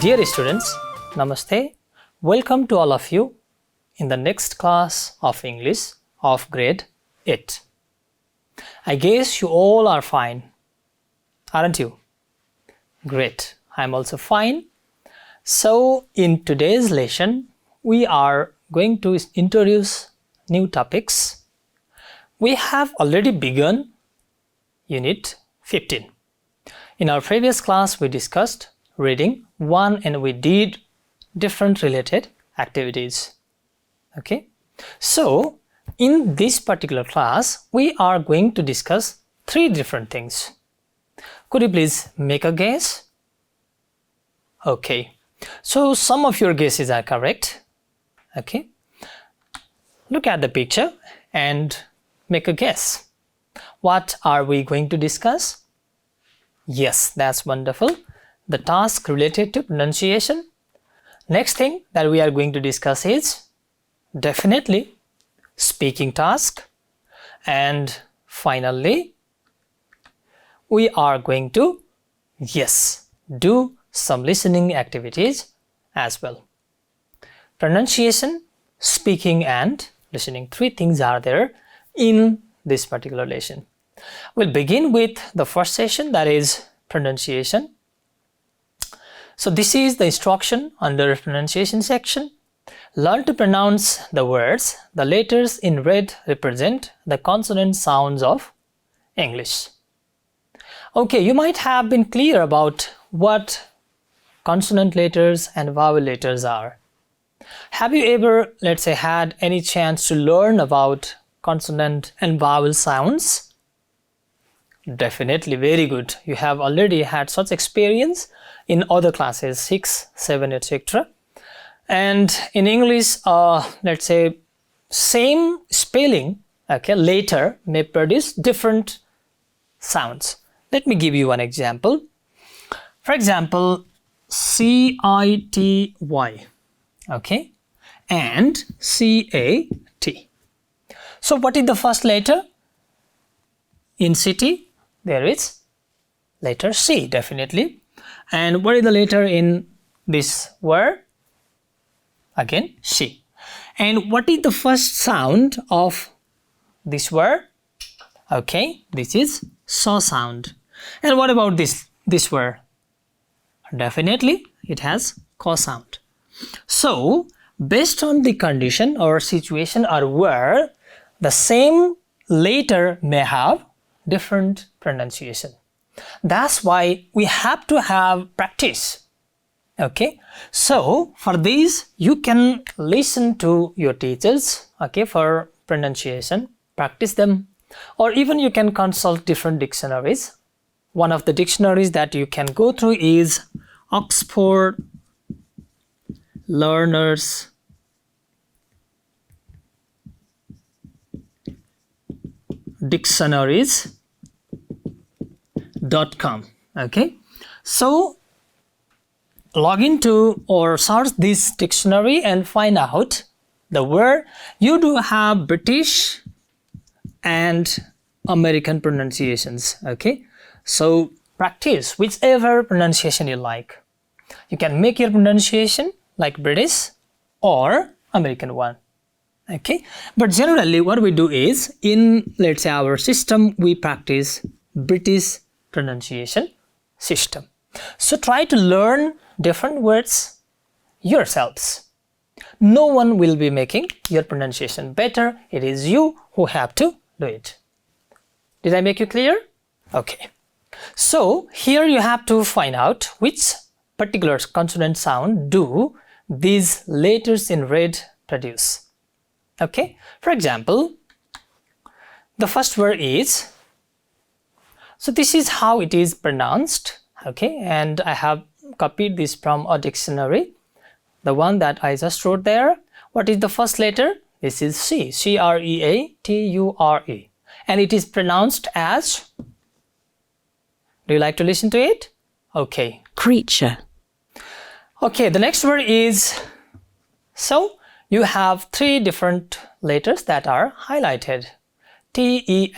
Dear students, Namaste. Welcome to all of you in the next class of English of grade 8. I guess you all are fine, aren't you? Great, I'm also fine. So in today's lesson, we are going to introduce new topics. We have already begun Unit 15. In our previous class, we discussed reading 1 and we did different related activities. Okay, so in this particular class, we are going to discuss 3 different things. Could you please make a guess? Okay, so some of your guesses are correct. Okay, look at the picture and make a guess. What are we going to discuss? Yes, that's wonderful. The task related to pronunciation. Next thing that we are going to discuss is definitely speaking task. And finally, we are going to, yes, do some listening activities as well. Pronunciation, speaking and listening. 3 things are there in this particular lesson. We'll begin with the first session, that is pronunciation. So this is the instruction under pronunciation section. Learn to pronounce the words. The letters in red represent the consonant sounds of English. Okay, you might have been clear about what consonant letters and vowel letters are. Have you ever, let's say, had any chance to learn about consonant and vowel sounds? Definitely, very good. You have already had such experience in other classes, 6, 7, etc. And in English, let's say, same spelling, okay, letter may produce different sounds. Let me give you one example. For example, CITY, okay, and CAT. So what is the first letter? In city, there is letter C, definitely. And what is the letter in this word? Again, C. And what is the first sound of this word? Okay, this is saw sound. And what about this word? Definitely, it has caw sound. So, based on the condition or situation or word, the same letter may have different pronunciation. That's why we have to have practice. Okay, so for this you can listen to your teachers, okay, for pronunciation, practice them, or even you can consult different dictionaries. One of the dictionaries that you can go through is Oxford Learners Dictionaries.com. Okay, so log into or search this dictionary and find out the word. You do have British and American pronunciations. Okay, so practice whichever pronunciation you like. You can make your pronunciation like British or American one. Okay, but generally what we do is, in let's say our system, we practice British pronunciation system. So try to learn different words yourselves. No one will be making your pronunciation better. It is you who have to do it. Did I make you clear? Okay. So here you have to find out which particular consonant sound do these letters in red produce. Okay, for example, the first word is, so this is how it is pronounced, okay, and I have copied this from a dictionary, the one that I just wrote there. What is the first letter? This is C, C-R-E-A-T-U-R-E, and it is pronounced as, do you like to listen to it? Okay. Creature. Okay, the next word is, so you have 3 different letters that are highlighted. T-E-M-P-E-R-A-T-U-R-E,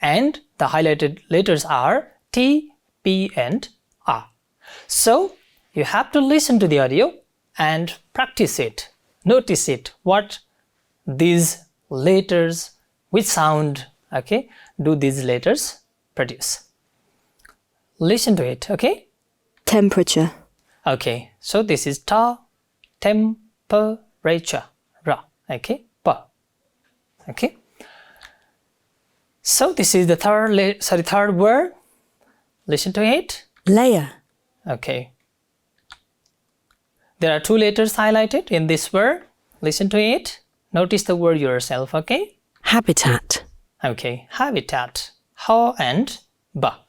and the highlighted letters are T, P and A. So you have to listen to the audio and practice it. Notice it, what these letters, which sound, okay, do these letters produce. Listen to it, okay? Temperature. Okay, so this is ta, temperature, ra, okay, pa, okay. So this is the third word. Listen to it. Layer. Okay. There are 2 letters highlighted in this word. Listen to it. Notice the word yourself, okay? Habitat. Okay, habitat, ha and ba.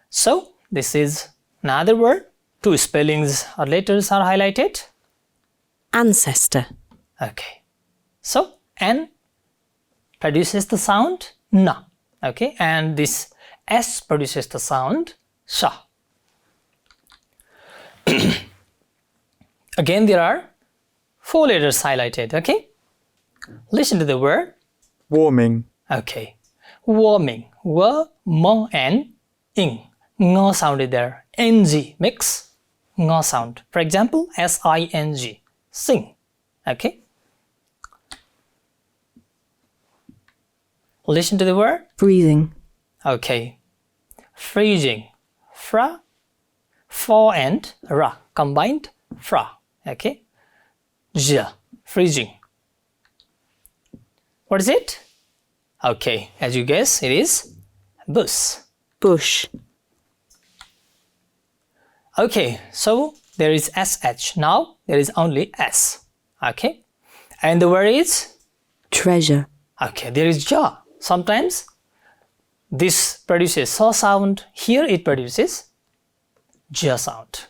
So this is another word. 2 spellings or letters are highlighted. Ancestor. Okay. So N produces the sound na. Okay, and this S produces the sound sha. Again, there are 4 letters highlighted. Okay, listen to the word warming, okay. Warming, wa, mo and ing. Ngo sound is there. Ng mix ngo sound. For example, sing, sing. Okay. Listen to the word Freezing. okay. Freezing, fra, for and ra combined, fra. Okay. Ja, freezing. What is it? Okay, as you guess, it is bush. Bush. Okay, so there is sh. Now there is only s. Okay, and the word is Treasure. okay. There is ja. Sometimes this produces so sound. Here it produces ja sound.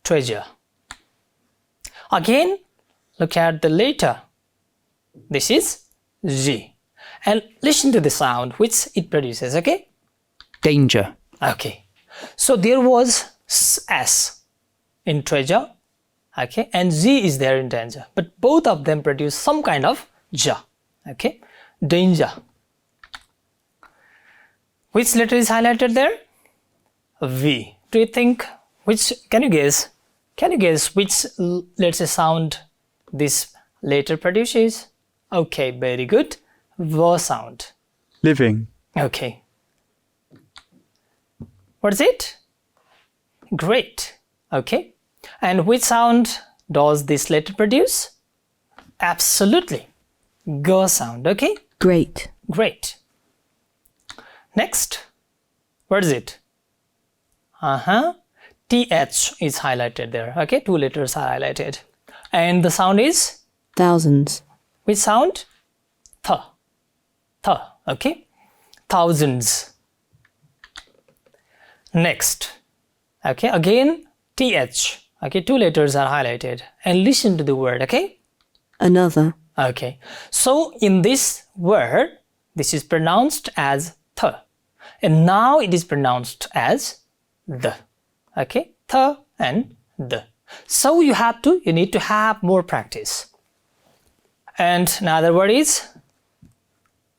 Treasure. Again, look at the letter. This is z, and listen to the sound which it produces. Okay. danger, Okay, so there was S in treasure, okay, and Z is there in danger, but both of them produce some kind of ja, okay, danger. Which letter is highlighted there? V. Do you think which? Can you guess? Can you guess which, let's say, sound this letter produces? Okay, very good. V sound. living, Okay. What is it? Great. Okay. And which sound does this letter produce? Absolutely. G sound. Okay. Great. Great. Next. What is it? TH is highlighted there. Okay. 2 letters are highlighted. And the sound is? Thousands. Which sound? Th. Th. Okay. Thousands. Next, okay, again TH, okay, 2 letters are highlighted, and listen to the word, okay? Another. Okay, so in this word, this is pronounced as th, and now it is pronounced as the, okay, th and the. So you need to have more practice. And another word is,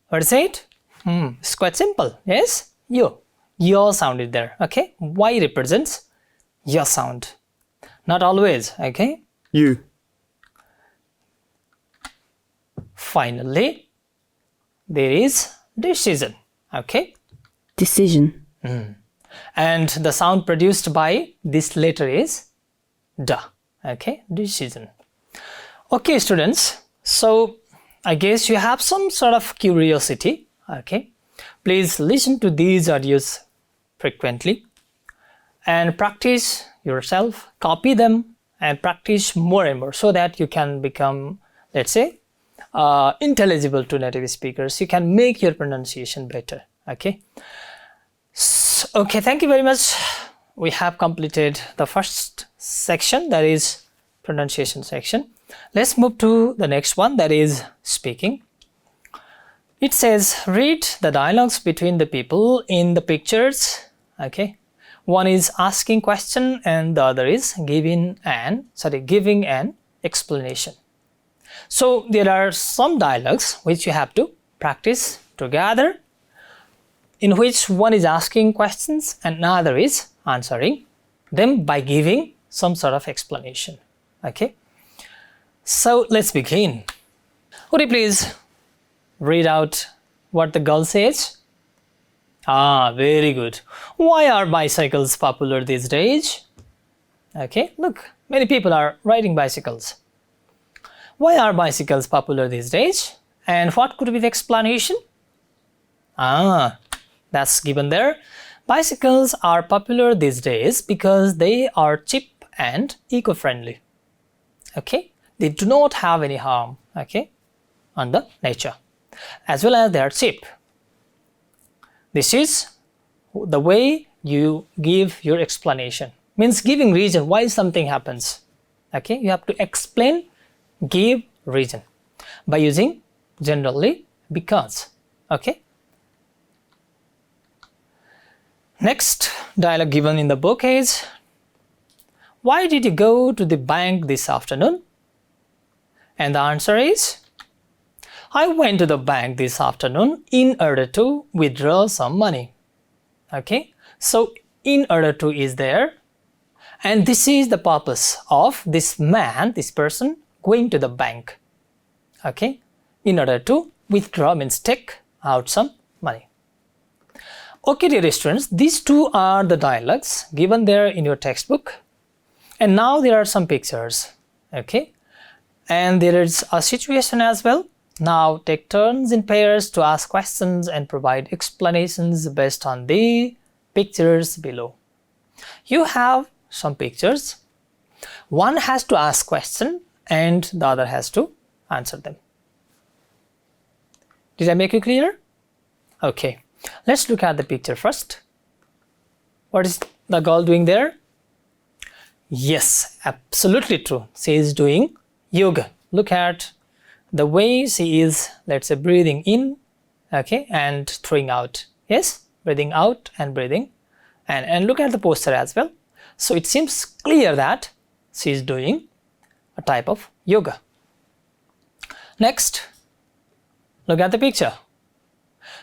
what is it? It's quite simple, yes, yo. Your sound is there, okay? Y represents your sound. Not always, okay? you, Finally, there is decision, okay? Decision. And the sound produced by this letter is da, okay? Decision. Okay, students, so I guess you have some sort of curiosity, okay? Please listen to these audios frequently and practice yourself, copy them and practice more and more so that you can become, let's say, intelligible to native speakers. You can make your pronunciation better, okay? So, okay, thank you very much. We have completed the first section, that is pronunciation section. Let's move to the next one, that is speaking. It says, read the dialogues between the people in the pictures. Okay, one is asking question and the other is giving an explanation. So there are some dialogues which you have to practice together in which one is asking questions and another is answering them by giving some sort of explanation. Okay, so let's begin. Would you please read out what the girl says? Very good. Why are bicycles popular these days? Okay, look, many people are riding bicycles. Why are bicycles popular these days? And what could be the explanation? That's given there. Bicycles are popular these days because they are cheap and eco-friendly. Okay, they do not have any harm, okay, on the nature, as well as they are cheap. This is the way you give your explanation. Means giving reason why something happens. Okay, you have to explain, give reason by using generally because. Okay. Next dialogue given in the book is, why did you go to the bank this afternoon? And the answer is, I went to the bank this afternoon in order to withdraw some money. Okay, so in order to is there, and this is the purpose of this man, this person going to the bank. Okay, in order to withdraw means take out some money. Okay, dear students, these two are the dialogues given there in your textbook, and now there are some pictures. Okay, and there is a situation as well. Now take turns in pairs to ask questions and provide explanations based on the pictures below. You have some pictures. One has to ask question and the other has to answer them. Did I make it clear? Okay, let's look at the picture first. What is the girl doing there? Yes, absolutely true. She is doing yoga. Look at the way she is, let's say, breathing in, okay, and throwing out. Yes, breathing out and breathing, and look at the posture as well. So it seems clear that she is doing a type of yoga. Next, look at the picture.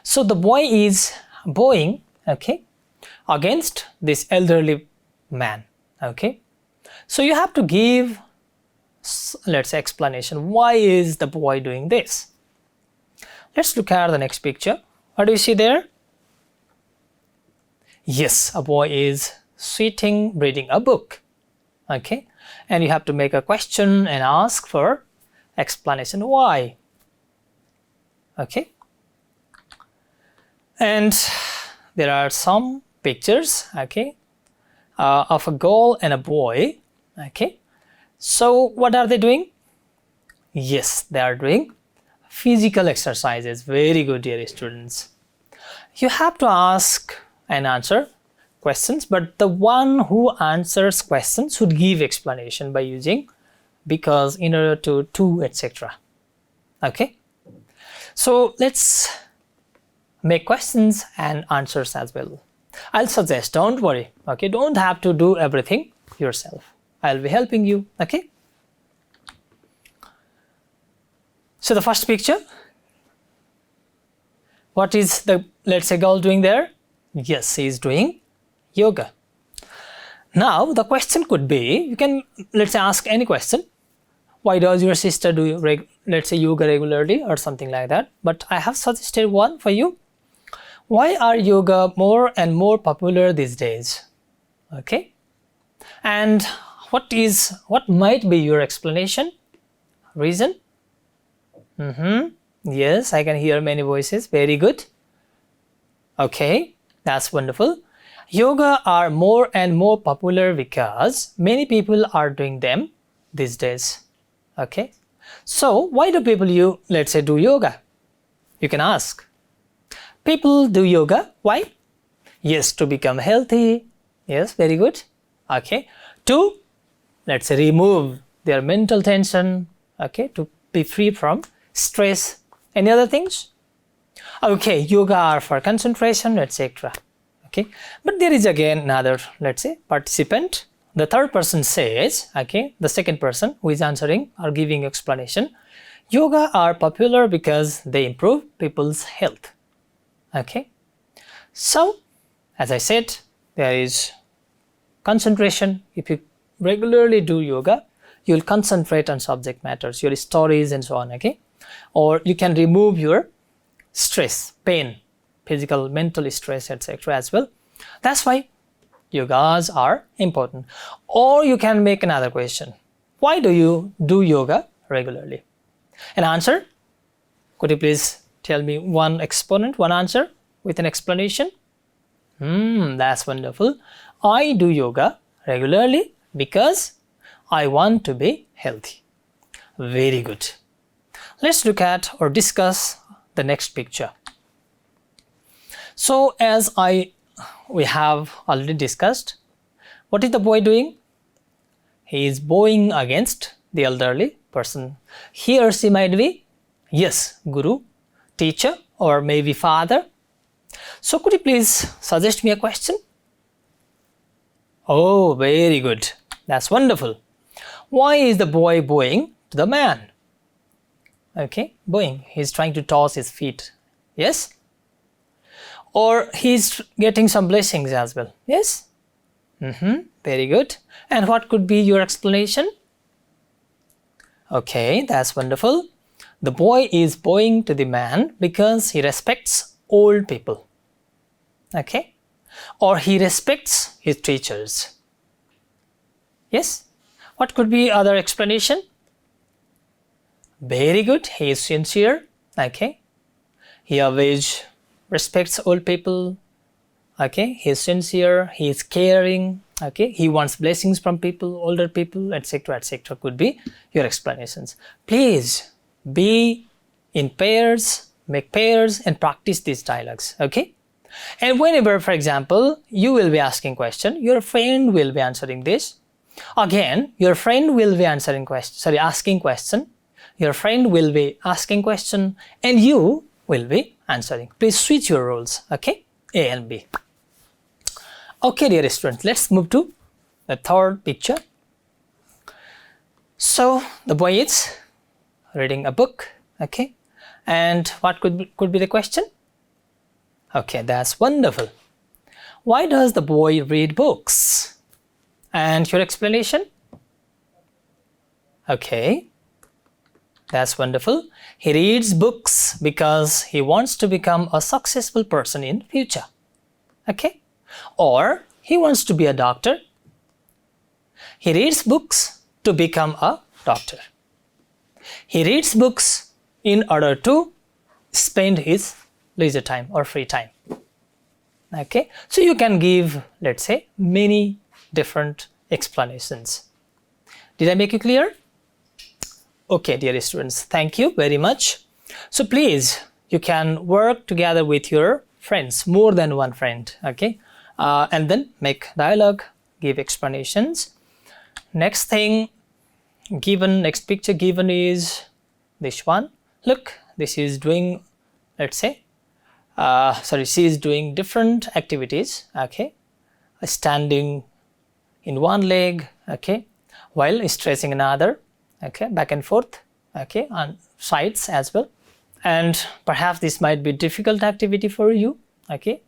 So the boy is bowing, okay, against this elderly man. Okay, so you have to give, let's say, explanation. Why is the boy doing this? Let's look at the next picture. What do you see there? Yes, a boy is sitting reading a book. Okay, and you have to make a question and ask for explanation why. Okay, and there are some pictures, okay, of a girl and a boy. Okay, so what are they doing? Yes, they are doing physical exercises. Very good, dear students. You have to ask and answer questions, but the one who answers questions should give explanation by using because, in order to, etc. Okay, so let's make questions and answers as well. I'll suggest, don't worry, okay, don't have to do everything yourself. I'll be helping you. Okay, so the first picture, what is the, let's say, girl doing there? Yes, she is doing yoga. Now the question could be, you can, let's say, ask any question. Why does your sister do, let's say, yoga regularly or something like that? But I have suggested one for you. Why are yoga more and more popular these days? Okay, and what might be your explanation, reason? Yes, I can hear many voices. Very good. Okay, that's wonderful. Yoga are more and more popular because many people are doing them these days. Okay, so why do people, let's say, do yoga? You can ask. People do yoga, why? Yes, to become healthy. Yes, very good. Okay, to, let's say, remove their mental tension. Okay, to be free from stress. Any other things? Okay, yoga are for concentration, etc. Okay, but there is again another, let's say, participant. The third person says, okay, the second person who is answering or giving explanation, yoga are popular because they improve people's health. Okay, So, as I said, there is concentration. If you regularly do yoga, you will concentrate on subject matters, your stories and so on, okay? Or you can remove your stress, pain, physical, mental stress, etc. as well. That's why yogas are important. Or you can make another question. Why do you do yoga regularly? An answer? Could you please tell me one exponent, one answer with an explanation? That's wonderful. I do yoga regularly because I want to be healthy. Very good. Let's look at or discuss the next picture. So as we have already discussed, what is the boy doing? He is bowing against the elderly person. He or she might be, yes, guru, teacher, or maybe father. So could you please suggest me a question? Oh, very good. That's wonderful. Why is the boy bowing to the man? Okay, bowing. He's trying to toss his feet. Yes? Or he's getting some blessings as well. Yes? Very good. And what could be your explanation? Okay, that's wonderful. The boy is bowing to the man because he respects old people. Okay? Or he respects his teachers. Yes? What could be other explanation? Very good. He is sincere. Okay? He always respects old people. Okay? He is sincere. He is caring. Okay? He wants blessings from people, older people, etc. could be your explanations. Please be in pairs, make pairs and practice these dialogues. Okay? And whenever, for example, you will be asking question, your friend will be answering this. Again, your friend will be asking question. Your friend will be asking question and you will be answering. Please switch your roles. Okay? A and B. Okay, dear students, let's move to the third picture. So the boy is reading a book. Okay? And what could be the question? Okay, that's wonderful. Why does the boy read books? And your explanation? Okay, that's wonderful. He reads books because he wants to become a successful person in future. Okay? Or he wants to be a doctor. He reads books to become a doctor. He reads books in order to spend his leisure time or free time. Okay, so you can give, let's say, many different explanations. Did I make it clear? Okay, dear students, thank you very much. So please, you can work together with your friends, more than one friend, okay? And then make dialogue, give explanations. Next thing given, next picture given is this one. Look, this is doing, let's say, she is doing different activities, okay? Standing in one leg, okay, while stretching another, okay, back and forth, okay, on sides as well. And perhaps this might be difficult activity for you, okay?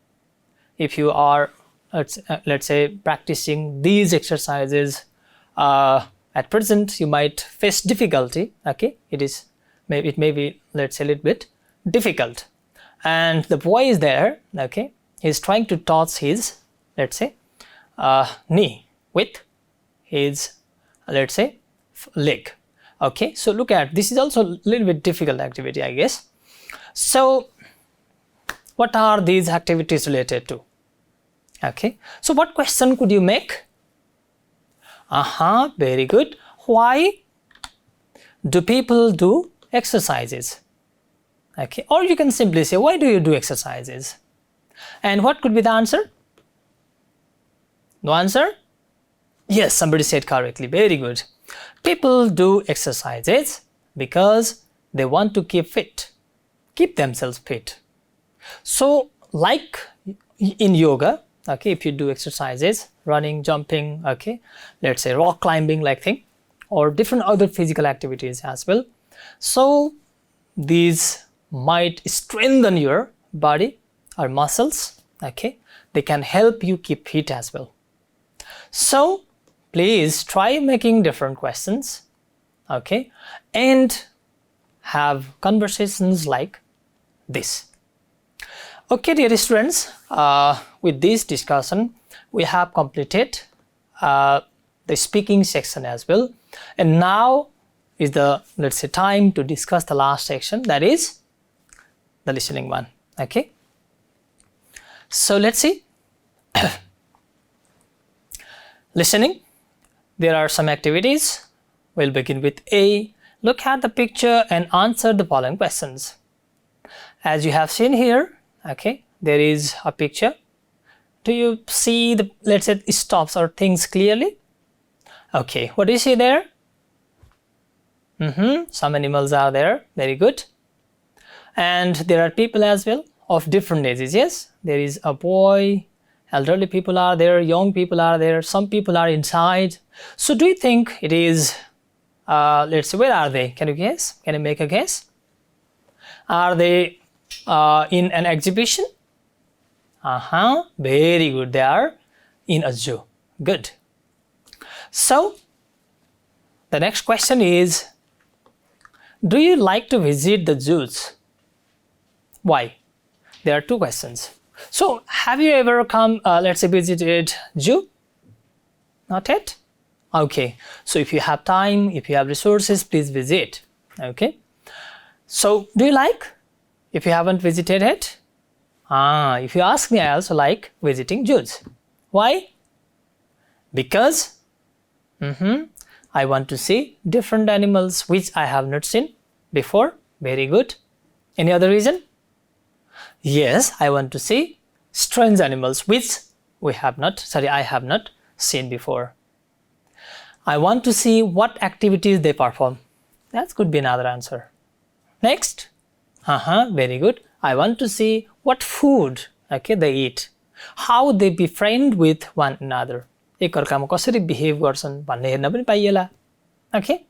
If you are, let's say, practicing these exercises at present, you might face difficulty, okay? It may be, let's say, a little bit difficult. And the boy is there, okay? He's trying to toss his, let's say, knee with his, let's say, leg. Okay, so look at, this is also a little bit difficult activity, I guess. So what are these activities related to? Okay, so what question could you make? Very good. Why do people do exercises? Okay, or you can simply say, why do you do exercises? And what could be the answer? No answer? Yes, somebody said correctly. Very good. People do exercises because they want to keep fit, keep themselves fit. So like in yoga, okay, if you do exercises, running, jumping, okay, let's say rock climbing like thing, or different other physical activities as well. So these might strengthen your body or muscles, Okay, they can help you keep fit as well. So please try making different questions, okay, and have conversations like this. Okay, dear students, with this discussion we have completed the speaking section as well, and now is the, let's say, time to discuss the last section, that is the listening one. Okay, so let's see. Listening, there are some activities. We'll begin with A. Look at the picture and answer the following questions. As you have seen here, okay, there is a picture. Do you see the, let's say, stops or things clearly? Okay, what do you see there? Some animals are there, very good. And there are people as well of different ages, yes. There is a boy, elderly people are there, young people are there, some people are inside. So do you think it is, let's say, where are they? Can you guess? Can you make a guess? Are they in an exhibition? Very good, they are in a zoo. Good. So the next question is, do you like to visit the zoos? Why? There are two questions. So have you ever come, let's say, visited zoo? Not yet? Okay, so if you have time, if you have resources, please visit. Okay, so do you like? If you haven't visited it? If you ask me, I also like visiting zoos. Why? Because I want to see different animals which I have not seen before. Very good. Any other reason? Yes, I want to see strange animals which I have not seen before. I want to see what activities they perform. That could be another answer. Next, very good. I want to see what food, okay, they eat, how they befriend with one another. एकअर्कामा कसरी behave गर्छन् भन्ने हेर्न पनि पाइएला. Okay,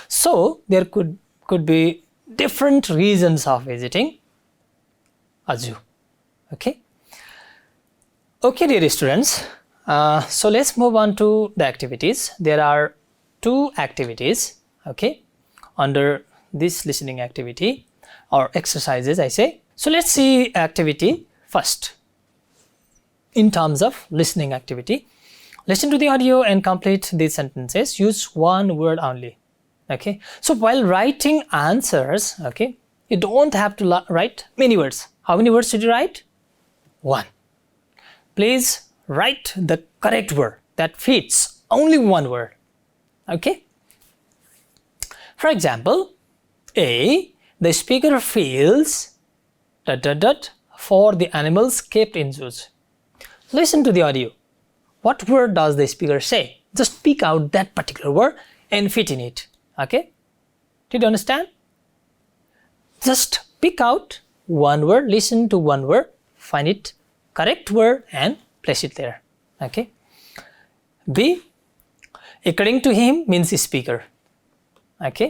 so there could be different reasons of visiting a zoo. Okay, dear students, so let's move on to the activities. There are two activities, okay, under this listening activity or exercises, I say. So let's see activity first. In terms of listening activity, listen to the audio and complete these sentences. Use one word only. Okay, so while writing answers, okay, you don't have to write many words. How many words should you write? One. Please write the correct word that fits only one word. Okay, for example, A, the speaker feels ... for the animals kept in zoos. Listen to the audio. What word does the speaker say? Just pick out that particular word and fit in it. Okay, did you understand? Just pick out one word, listen to one word, find it correct word and place it there. Okay. B, according to him means speaker. Okay,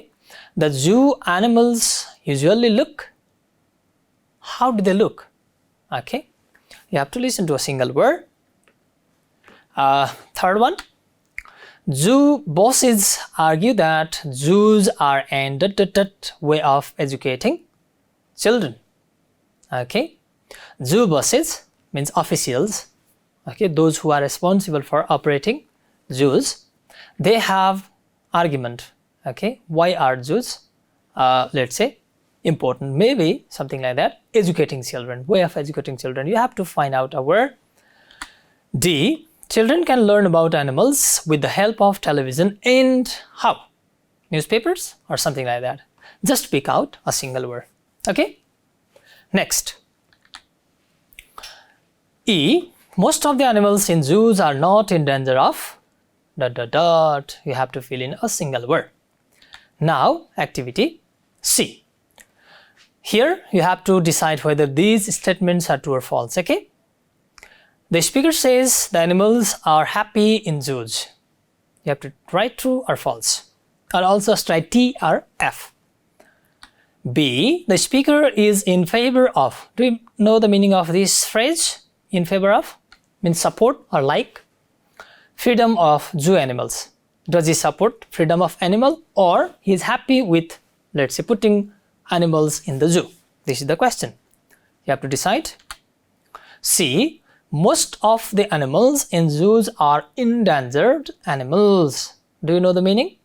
the zoo animals usually look. How do they look? Okay, you have to listen to a single word. Third one, zoo bosses argue that zoos are an way of educating children. Okay, zoo bosses means officials. Okay, those who are responsible for operating zoos, they have argument. Okay, why are zoos, let's say, important? Maybe something like that. Educating children, way of educating children. You have to find out a word. D, children can learn about animals with the help of television and how? Newspapers or something like that. Just pick out a single word. Okay. Next. E, most of the animals in zoos are not in danger of ... You have to fill in a single word. Now, activity C. Here you have to decide whether these statements are true or false. Okay. The speaker says the animals are happy in zoos. You have to write true or false, or also write T or F. B, the speaker is in favor of. Do you know the meaning of this phrase? in favor of, means support or like, freedom of zoo animals. Does he support freedom of animal, or he is happy with, let's say, putting animals in the zoo? This is the question. You have to decide. C. Most of the animals in zoos are endangered animals. Do you know the meaning?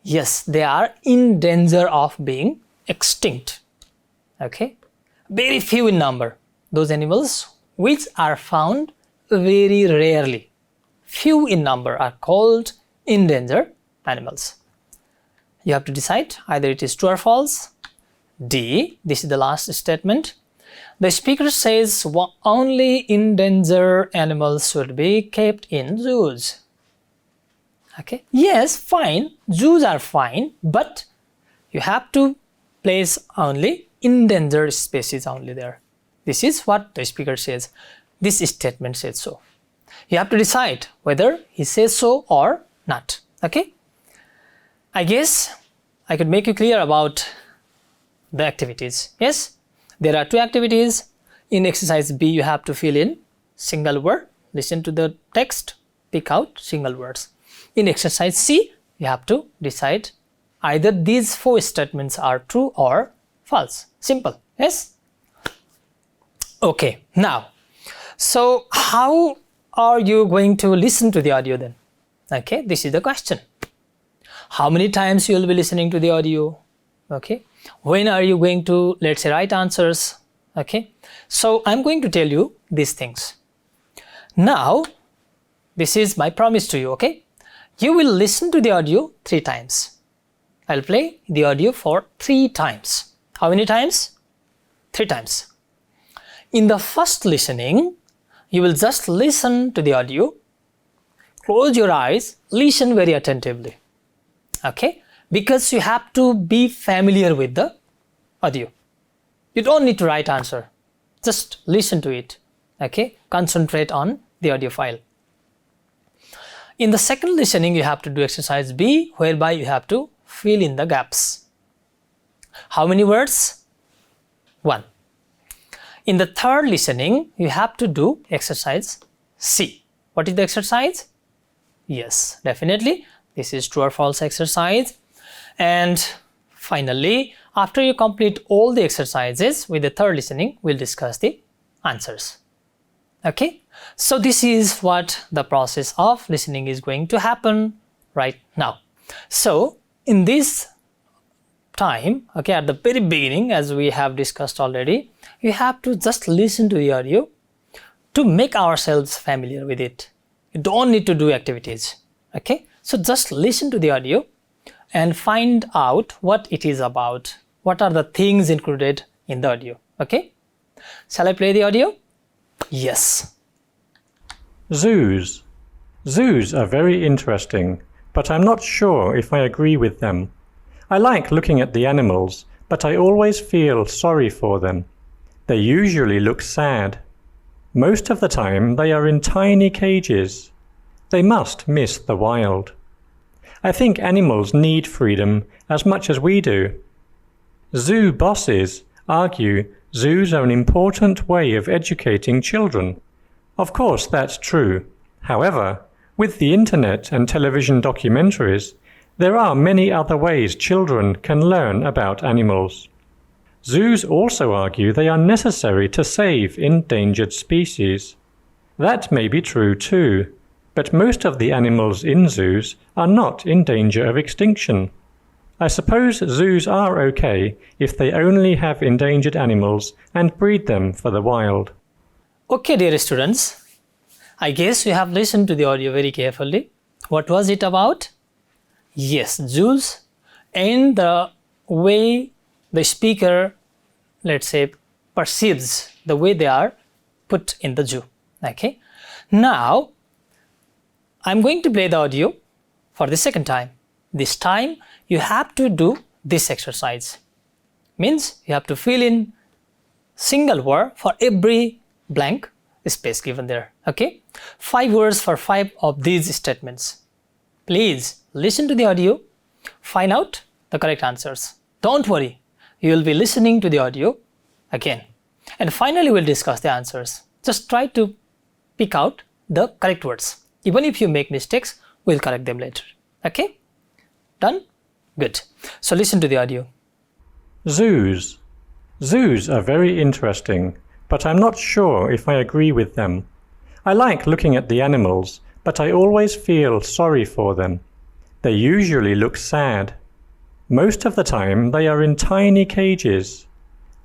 Yes, they are in danger of being extinct. Okay, very few in number. Those animals which are found very rarely, few in number, are called endangered animals. You have to decide either it is true or false. D. This is the last statement. The speaker says only endangered animals should be kept in zoos. Okay. Yes, fine. Zoos are fine, but you have to place only endangered species only there. This is what the speaker says. This statement says so. You have to decide whether he says so or not. Okay. I guess I could make you clear about the activities. Yes, there are two activities. In exercise B, you have to fill in single word. Listen to the text, pick out single words. In exercise C, you have to decide either these four statements are true or false. Simple. Yes? Okay. Now, so how are you going to listen to the audio then? Okay, this is the question. How many times you will be listening to the audio? Okay. When are you going to, let's say, write answers? Okay. So I'm going to tell you these things. Now, this is my promise to you. Okay. You will listen to the audio 3 times. I'll play the audio for 3 times. How many times? 3 times. In the first listening, you will just listen to the audio. Close your eyes, listen very attentively. Okay? Because you have to be familiar with the audio. You don't need to write answer. Just listen to it. Okay? Concentrate on the audio file. In the second listening, you have to do exercise B, whereby you have to fill in the gaps. How many words? 1. In the third listening, you have to do exercise C. What is the exercise? Yes, definitely. This is true or false exercise. And finally, after you complete all the exercises with the third listening, we'll discuss the answers. Okay? So this is what the process of listening is going to happen right now. So in this time, okay, at the very beginning, as we have discussed already, you have to just listen to the audio to make ourselves familiar with it. You don't need to do activities. Okay? So just listen to the audio and find out what it is about. What are the things included in the audio? Okay? Shall I play the audio? Yes. Zoos. Zoos are very interesting, but I'm not sure if I agree with them. I like looking at the animals, but I always feel sorry for them. They usually look sad. Most of the time they are in tiny cages. They must miss the wild. I think animals need freedom as much as we do. Zoo bosses argue zoos are an important way of educating children. Of course, that's true. However, with the internet and television documentaries, there are many other ways children can learn about animals. Zoos also argue they are necessary to save endangered species. That may be true too, but most of the animals in zoos are not in danger of extinction. I suppose zoos are okay if they only have endangered animals and breed them for the wild. Okay, dear students, I guess you have listened to the audio very carefully. What was it about? Yes, zoos and the way the speaker, let's say, perceives the way they are put in the zoo. Okay. Now, I'm going to play the audio for the second time. This time, you have to do this exercise. Means you have to fill in single word for every blank space given there. Okay. 5 words for 5 of these statements. Please listen to the audio, find out the correct answers. Don't worry, you will be listening to the audio again. And finally, we'll discuss the answers. Just try to pick out the correct words. Even if you make mistakes, we'll correct them later. Okay? Done? Good. So listen to the audio. Zoos. Zoos are very interesting, but I'm not sure if I agree with them. I like looking at the animals, but I always feel sorry for them. They usually look sad. Most of the time they are in tiny cages.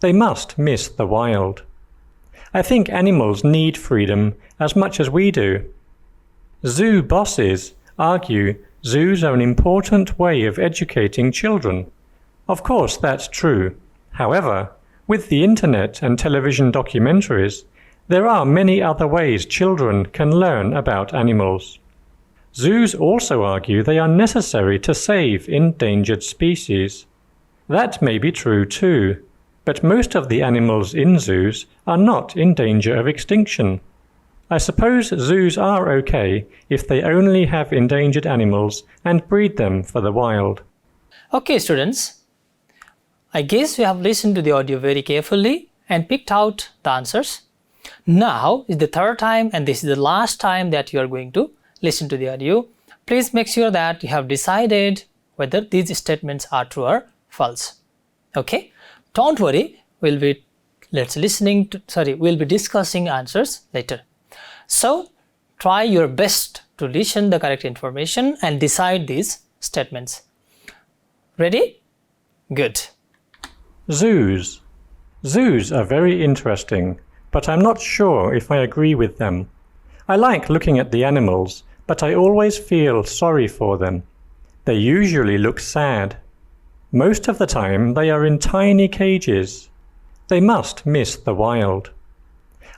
They must miss the wild. I think animals need freedom as much as we do. Zoo bosses argue zoos are an important way of educating children. Of course, that's true. However, with the internet and television documentaries, there are many other ways children can learn about animals. Zoos also argue they are necessary to save endangered species. That may be true too, but most of the animals in zoos are not in danger of extinction. I suppose zoos are okay if they only have endangered animals and breed them for the wild. Okay, students. I guess you have listened to the audio very carefully and picked out the answers. Now is the third time and this is the last time that you are going to listen to the audio. Please make sure that you have decided whether these statements are true or false. Okay? Don't worry, we'll be discussing answers later. So try your best to listen the correct information and decide these statements. Ready? Good. Zoos. Zoos are very interesting, but I'm not sure if I agree with them. I like looking at the animals, but I always feel sorry for them. They usually look sad. Most of the time they are in tiny cages. They must miss the wild.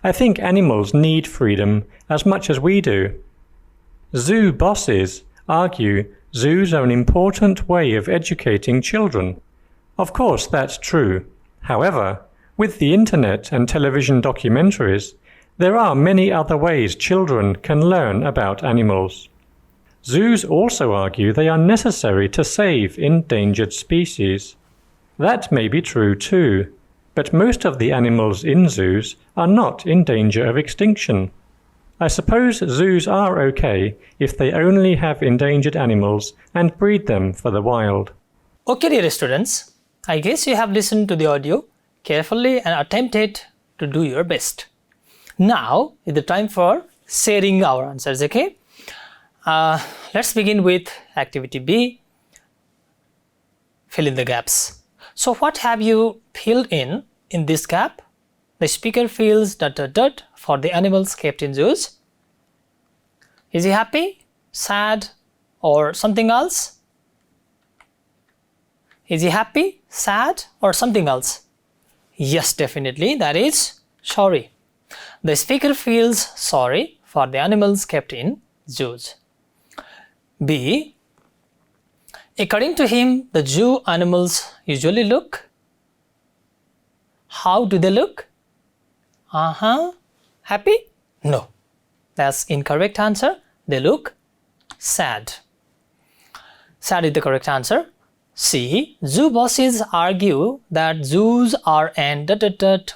I think animals need freedom as much as we do. Zoo bosses argue zoos are an important way of educating children. Of course, that's true. However, with the internet and television documentaries, there are many other ways children can learn about animals. Zoos also argue they are necessary to save endangered species. That may be true too, but most of the animals in zoos are not in danger of extinction. I suppose zoos are okay if they only have endangered animals and breed them for the wild. Okay, dear students, I guess you have listened to the audio carefully and attempted to do your best. Now is the time for sharing our answers, okay? Let's begin with activity B, fill in the gaps. So what have you filled in this gap? The speaker feels ... for the animals kept in zoos. Is he happy, sad, or something else? Is he happy, sad, or something else? Yes, definitely, that is sorry. The speaker feels sorry for the animals kept in zoos. B. According to him, the zoo animals usually look. How do they look? Happy? No. That's incorrect answer. They look sad. Sad is the correct answer. C. Zoo bosses argue that zoos are an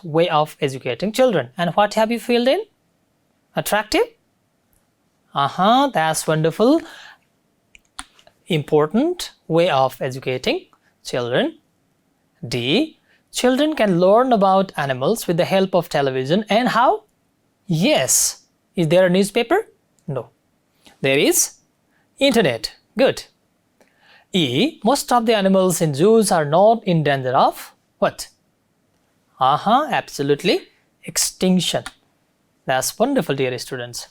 way of educating children. And what have you filled in? Attractive? That's wonderful. Important way of educating children. D. Children can learn about animals with the help of television. And how? Yes. Is there a newspaper? No. There is internet. Good. E. Most of the animals in zoos are not in danger of what? Absolutely. Extinction. That's wonderful, dear students.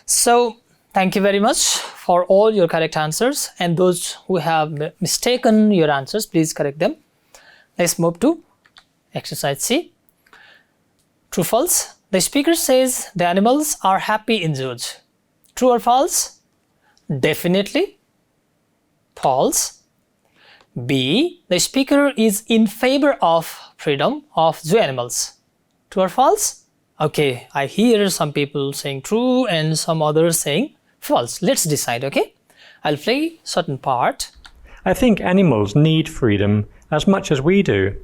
So, thank you very much for all your correct answers, and those who have mistaken your answers, please correct them. Let's move to exercise C. True, false. The speaker says the animals are happy in zoos. True or false? Definitely false. B. The speaker is in favor of freedom of zoo animals. True or false? Okay, I hear some people saying true and some others saying false. Let's decide, okay? I'll play certain part. I think animals need freedom as much as we do.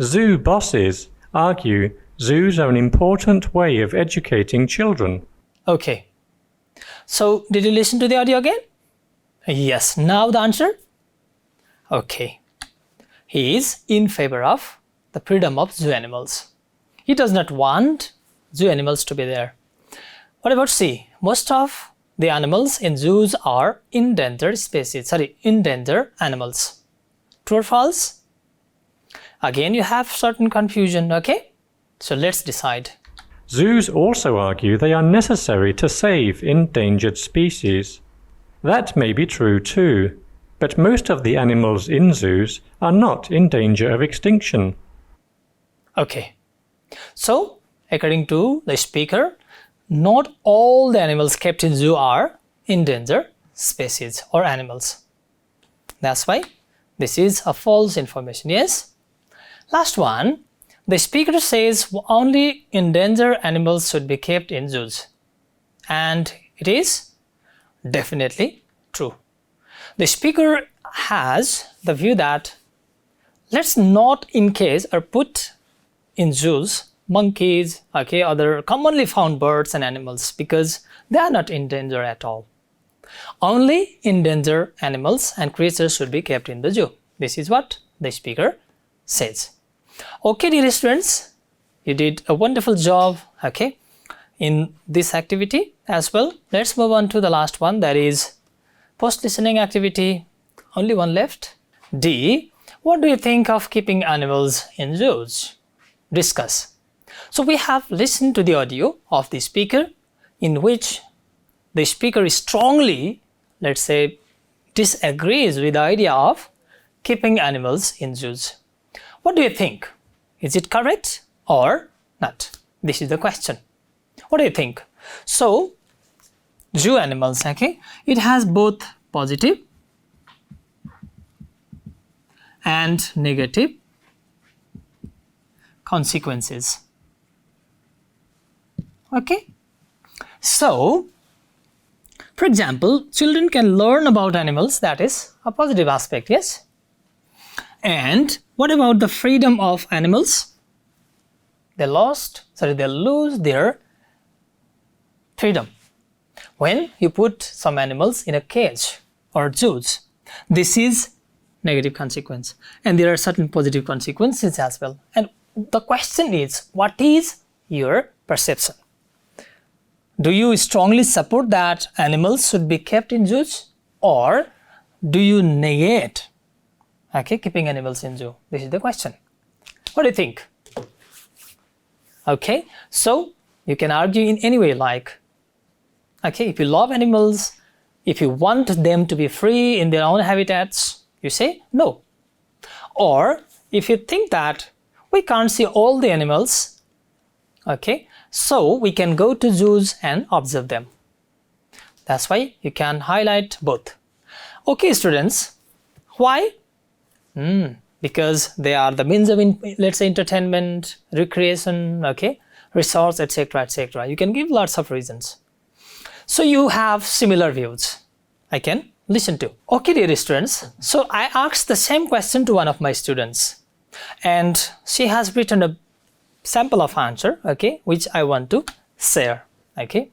Zoo bosses argue Zoos are an important way of educating children. Okay. So, did you listen to the audio again? Yes. Now the answer? Okay. He is in favor of the freedom of zoo animals. He does not want zoo animals to be there. What about C? Most of the animals in zoos are endangered animals. True or false? Again, you have certain confusion, okay? So let's decide. Zoos also argue they are necessary to save endangered species. That may be true too, but most of the animals in zoos are not in danger of extinction. Okay. So, according to the speaker, not all the animals kept in zoo are endangered species or animals. That's why this is a false information. Yes? Last one. The speaker says only endangered animals should be kept in zoos. And it is definitely true. The speaker has the view that let's not encase or put in zoos monkeys, okay, other commonly found birds and animals because they are not endangered at all. Only endangered animals and creatures should be kept in the zoo. This is what the speaker says. Okay, dear students, you did a wonderful job, okay, in this activity as well. Let's move on to the last one, that is post-listening activity. Only one left. D. What do you think of keeping animals in zoos? Discuss. So we have listened to the audio of the speaker in which the speaker strongly, let's say, disagrees with the idea of keeping animals in zoos. What do you think? Is it correct or not? This is the question. What do you think? So, zoo animals, okay, it has both positive and negative consequences. Okay? So, for example, children can learn about animals, that is a positive aspect, yes? And what about the freedom of animals? They lose their freedom. When you put some animals in a cage or zoos, this is negative consequence. And there are certain positive consequences as well. And the question is, what is your perception? Do you strongly support that animals should be kept in zoos, or do you negate, okay, keeping animals in zoo? This is the question. What do you think? Okay, so you can argue in any way, like, okay, if you love animals, if you want them to be free in their own habitats, you say no. Or if you think that we can't see all the animals, okay, so we can go to zoos and observe them. That's why you can highlight both. Okay, students, why? Because they are the means of, let's say, entertainment, recreation, okay, resource, etc., etc. You can give lots of reasons. So you have similar views. I can listen to. Okay, dear students, so I asked the same question to one of my students, and she has written a sample of answer, okay, which I want to share, okay.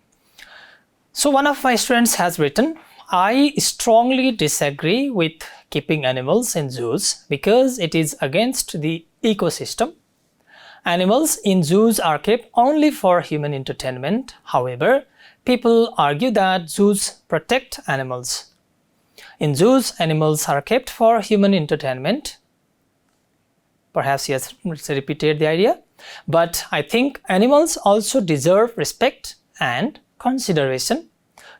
So one of my students has written, I strongly disagree with keeping animals in zoos because it is against the ecosystem. Animals in zoos are kept only for human entertainment. However, people argue that zoos protect animals. In zoos, animals are kept for human entertainment. Perhaps he has repeated the idea. But I think animals also deserve respect and consideration.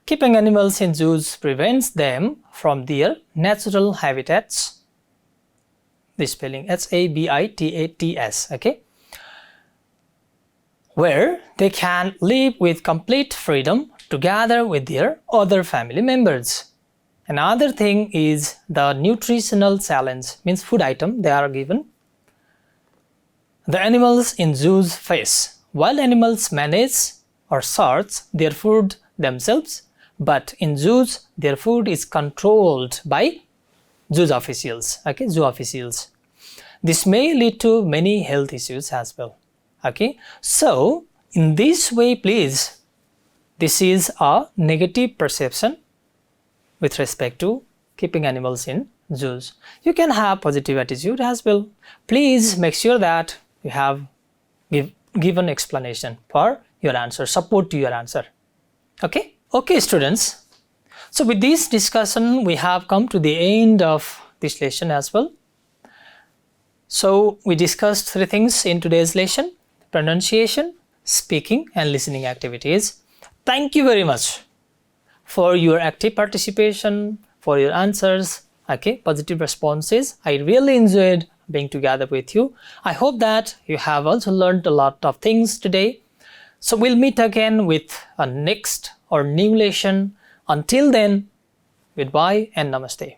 Keeping animals in zoos prevents them from their natural habitats. The spelling habitats, okay? Where they can live with complete freedom together with their other family members. Another thing is the nutritional challenge, means food item they are given. The animals in zoos face. Wild animals manage or search their food themselves, but in zoos, their food is controlled by zoo officials, okay, zoo officials. This may lead to many health issues as well. Okay, so in this way, please, this is a negative perception with respect to keeping animals in zoos. You can have positive attitude as well. Please make sure that you have given explanation for your answer, support to your answer. Okay, students. So with this discussion, we have come to the end of this lesson as well. So we discussed 3 things in today's lesson: pronunciation, speaking and listening activities. Thank you very much for your active participation, for your answers, okay, positive responses. I really enjoyed being together with you. I hope that you have also learned a lot of things today. So we'll meet again with a next or new lesson. Until then, goodbye and namaste.